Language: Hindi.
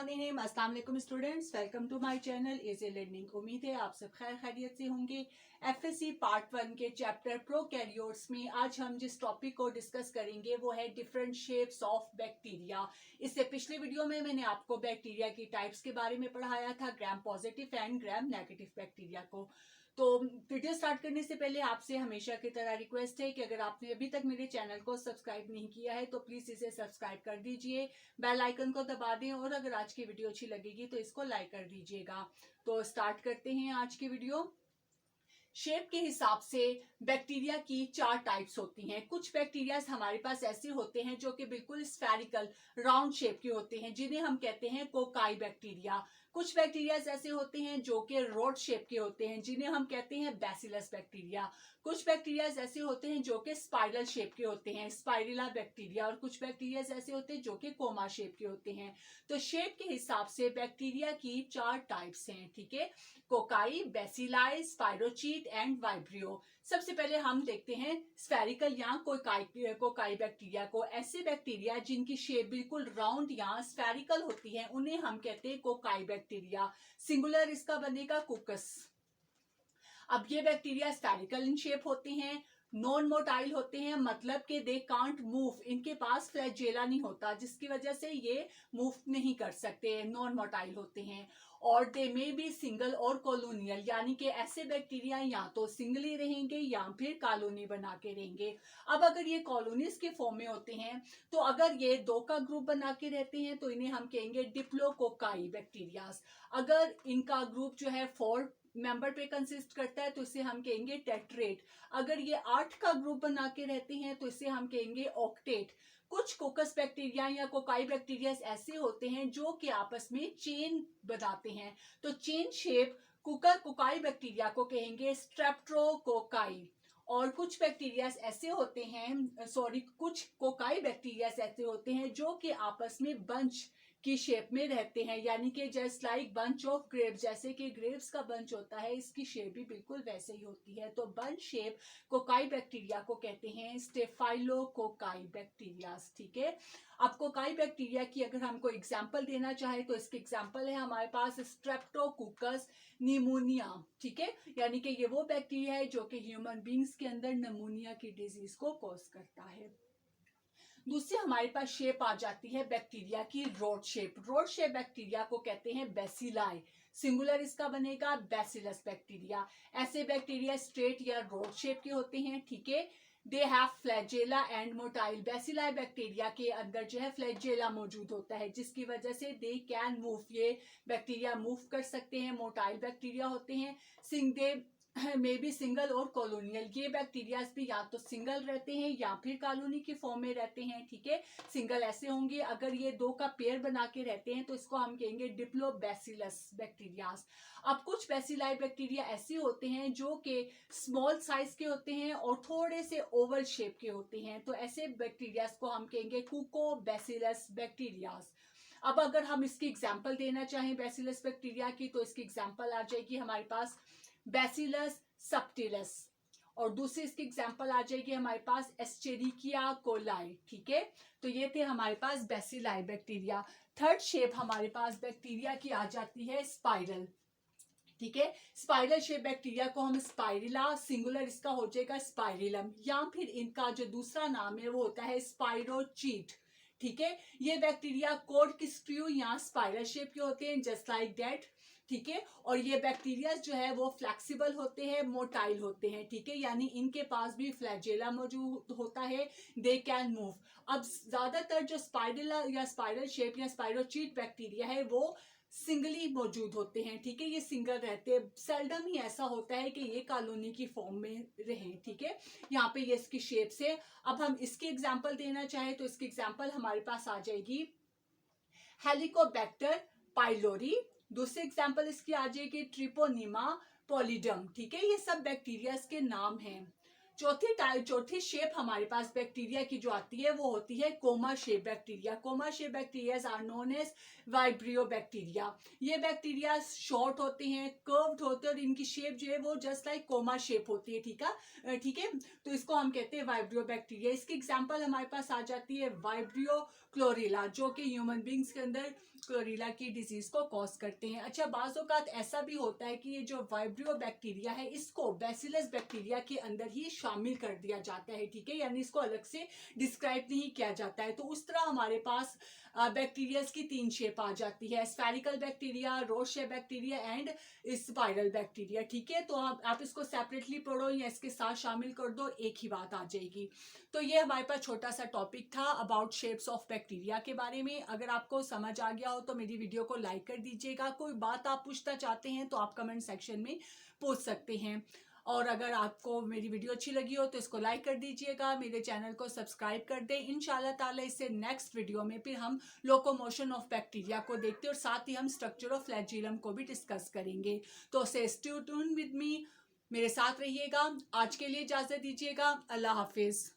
बिस्मिल्लाहिर्रहमानिर्रहीम। अस्सलाम वालेकुम students, welcome to my channel easy learning. उम्मीद है आप सब खैर खैरियत से होंगे। एफएससी पार्ट 1 के चैप्टर प्रोकैरियोट्स में आज हम जिस टॉपिक को डिस्कस करेंगे वो है डिफरेंट शेप्स ऑफ बैक्टीरिया। इससे पिछले वीडियो में मैंने आपको बैक्टीरिया की टाइप्स के बारे में पढ़ाया था, gram positive and gram negative bacteria को। तो वीडियो स्टार्ट करने से पहले आपसे हमेशा की तरह रिक्वेस्ट है कि अगर आपने अभी तक मेरे चैनल को सब्सक्राइब नहीं किया है तो प्लीज इसे सब्सक्राइब कर दीजिए, बेल आइकन को दबा दें और अगर आज की वीडियो अच्छी लगेगी तो इसको लाइक कर दीजिएगा। तो स्टार्ट करते हैं आज की वीडियो। शेप के हिसाब से बैक्टीरिया की 4 टाइप्स होती हैं। कुछ बैक्टीरिया हमारे पास ऐसे होते हैं जो कि बिल्कुल स्फेरिकल राउंड शेप के होते हैं, जिन्हें हम कहते हैं कोकाई बैक्टीरिया। कुछ बैक्टीरिया ऐसे होते हैं जो कि रोड शेप के होते हैं, जिन्हें हम कहते हैं बैसिलस बैक्टीरिया। कुछ बैक्टीरिया ऐसे होते हैं जो कि स्पाइरल शेप के होते हैं, स्पाइरुला बैक्टीरिया। और कुछ बैक्टीरिया ऐसे होते हैं जो कि कोमा शेप के होते हैं। तो शेप के हिसाब से बैक्टीरिया की 4 टाइप्स हैं, ठीक है। Cocci, bacilli, spirochete and vibrio. सबसे पहले हम देखते हैं स्फेरिकल या कोकाई बैक्टीरिया को। ऐसे बैक्टीरिया जिनकी शेप बिल्कुल राउंड या स्फेरिकल होती है उन्हें हम कहते हैं कोकाई बैक्टीरिया। सिंगुलर इसका बनेगा कुकस। अब ये बैक्टीरिया स्फेरिकल इन शेप होते हैं, नॉन मोटाइल होते हैं, मतलब कि दे कांट मूव, इनके पास फ्लैजेला नहीं होता जिसकी वजह से ये मूव नहीं कर सकते, नॉन मोटाइल होते हैं। और दे में भी सिंगल और कॉलोनियल, यानी कि ऐसे बैक्टीरिया या तो सिंगली रहेंगे या फिर कॉलोनी बना के रहेंगे। अब अगर ये कॉलोनीज के फॉर्म में होते हैं तो अगर ये 2 का ग्रुप बना के रहते हैं तो इन्हें हम कहेंगे डिप्लोकोकाई बैक्टीरियाज। अगर इनका ग्रुप जो है 4 मेंबर पे कंसिस्ट करता है तो इसे हम कहेंगे टेट्रेट। अगर ये 8 का ग्रुप बना के रहते हैं तो इसे हम कहेंगे ऑक्टेट। कुछ कोकस बैक्टीरिया या कोकाई बैक्टीरिया ऐसे होते हैं जो कि आपस में चेन बनाते हैं, तो चेन शेप कोकाई बैक्टीरिया को कहेंगे स्ट्रेप्टोकोकाई। और कुछ बैक्टीरिया ऐसे होते हैं, कुछ कोकाई बैक्टीरिया ऐसे होते हैं जो कि आपस में बंच की शेप में रहते हैं, यानी कि just like bunch of grapes, जैसे कि ग्रेप्स का बंच होता है, इसकी शेप भी बिल्कुल वैसे ही होती है। तो बंच शेप कोकाई बैक्टीरिया को कहते हैं स्टेफाइलोकोकाई बैक्टीरिया, ठीक है। अब कोकाई बैक्टीरिया की अगर हमको एग्जांपल देना चाहे तो इसके एग्जांपल है हमारे पास स्ट्रेप्टोकोकस निमोनिया, ठीक है। यानी कि ये वो बैक्टीरिया है जो कि ह्यूमन बींग्स के अंदर निमोनिया की डिजीज को कॉज करता है। दूसरी हमारे पास शेप आ जाती है बैक्टीरिया की rod shape. Rod shape bacteria को कहते हैं बेसिलाई। सिंगुलर इसका बनेगा बैसिलस बैक्टीरिया। ऐसे बैक्टीरिया स्ट्रेट या रोड शेप के होते हैं, ठीक है। They have flagella and motile. Bacilli bacteria के अंदर जो है फ्लैजेला मौजूद होता है जिसकी वजह से दे कैन मूव, ये बैक्टीरिया मूव कर सकते हैं। मोटाइल बैक्टीरिया होते हैं। दे में भी सिंगल और कॉलोनियल, ये बैक्टीरियाज भी या तो सिंगल रहते हैं या फिर कॉलोनी की फॉर्म में रहते हैं, ठीक है। सिंगल ऐसे होंगे अगर ये 2 का पेयर बना के रहते हैं तो इसको हम कहेंगे डिप्लोबैसिलस बैक्टीरियाज। अब कुछ बैसिलाई बैक्टीरिया ऐसे होते हैं जो कि स्मॉल साइज के होते हैं और थोड़े से ओवल शेप के होते हैं, तो ऐसे बैक्टीरियाज को हम कहेंगे कुकोबैसिलस बैक्टीरियाज। अब अगर हम इसकी एग्जाम्पल देना चाहें बैसिलस बैक्टीरिया की तो इसकी एग्जाम्पल आ जाएगी हमारे पास बैसिलस सबटिलस, और दूसरी इसकी एग्जांपल आ जाएगी हमारे पास एस्चेरिकिया कोलाई, ठीक है। तो ये थे हमारे पास बैसिलाई बैक्टीरिया। थर्ड शेप हमारे पास बैक्टीरिया की आ जाती है स्पाइरल, ठीक है। स्पाइरल शेप बैक्टीरिया को हम स्पाइरिला, सिंगुलर इसका हो जाएगा स्पाइरिलम, या फिर इनका जो दूसरा नाम है वो होता है स्पाइरोचीट, ठीक है। ये बैक्टीरिया कोर्डस्क्रू या स्पाइरल शेप के होते हैं जस्ट लाइक दैट, ठीक है। और ये बैक्टीरिया जो है वो फ्लेक्सिबल होते हैं, मोटाइल होते हैं, ठीक है, यानी इनके पास भी फ्लैजेला मौजूद होता है, दे कैन मूव। अब ज्यादातर जो स्पाइरला या स्पाइरल शेप या स्पाइरोचीट बैक्टीरिया है वो सिंगली मौजूद होते हैं, ठीक है। ये सिंगल रहते हैं, सेल्डम ही ऐसा होता है कि ये कॉलोनी की फॉर्म में रहें, ठीक है। यहाँ पे ये इसकी शेप से। अब हम इसकी एग्जांपल देना चाहे तो इसकी एग्जांपल हमारे पास आ जाएगी हेलिकोबैक्टर पाइलोरी। दूसरी एग्जांपल इसकी आ जाएगी ट्रिपोनिमा पॉलीडम, ठीक है। ये सब बैक्टीरिया के नाम हैं चौथी शेप हमारे पास बैक्टीरिया की जो आती है वो होती है comma shape bacteria. Comma shape bacteria are known as vibrio bacteria. ये बैक्टीरिया शॉर्ट होते हैं, कर्व्ड होते हैं और इनकी शेप जो है वो जस्ट लाइक कोमा शेप होती है। ठीक है, तो इसको हम कहते हैं वाइब्रियो बैक्टीरिया। इसकी एग्जांपल हमारे पास आ जाती है वाइब्रियो क्लोरेला, जो कि ह्यूमन बींग्स के अंदर क्लोरेला की डिजीज को कॉज करते हैं। अच्छा, बाज़ औक़ात ऐसा भी होता है कि ये जो वाइब्रियो बैक्टीरिया है इसको बैसिलस बैक्टीरिया के अंदर ही शामिल कर दिया जाता है। ठीक है, यानी इसको अलग से डिस्क्राइब नहीं किया जाता है। तो उस तरह हमारे पास बैक्टीरियाज की 3 शेप आ जाती है, spherical bacteria, rod shape bacteria and spiral bacteria. ठीक है, तो आप इसको सेपरेटली पढ़ो या इसके साथ शामिल कर दो, एक ही बात आ जाएगी। तो ये हमारे पास छोटा सा टॉपिक था अबाउट शेप्स ऑफ बैक्टीरिया के बारे में। अगर आपको समझ आ गया हो तो मेरी वीडियो को लाइक कर दीजिएगा। कोई बात आप पूछना चाहते हैं तो आप कमेंट सेक्शन में पूछ सकते हैं। और अगर आपको मेरी वीडियो अच्छी लगी हो तो इसको लाइक कर दीजिएगा, मेरे चैनल को सब्सक्राइब कर दें। इंशाल्लाह ताला इससे नेक्स्ट वीडियो में फिर हम लोकोमोशन ऑफ बैक्टीरिया को देखते हैं और साथ ही हम स्ट्रक्चर ऑफ फ्लैजिलम को भी डिस्कस करेंगे। तो स्टे ट्यून्ड विद मी, मेरे साथ रहिएगा। आज के लिए इजाज़त दीजिएगा। अल्लाह हाफिज़।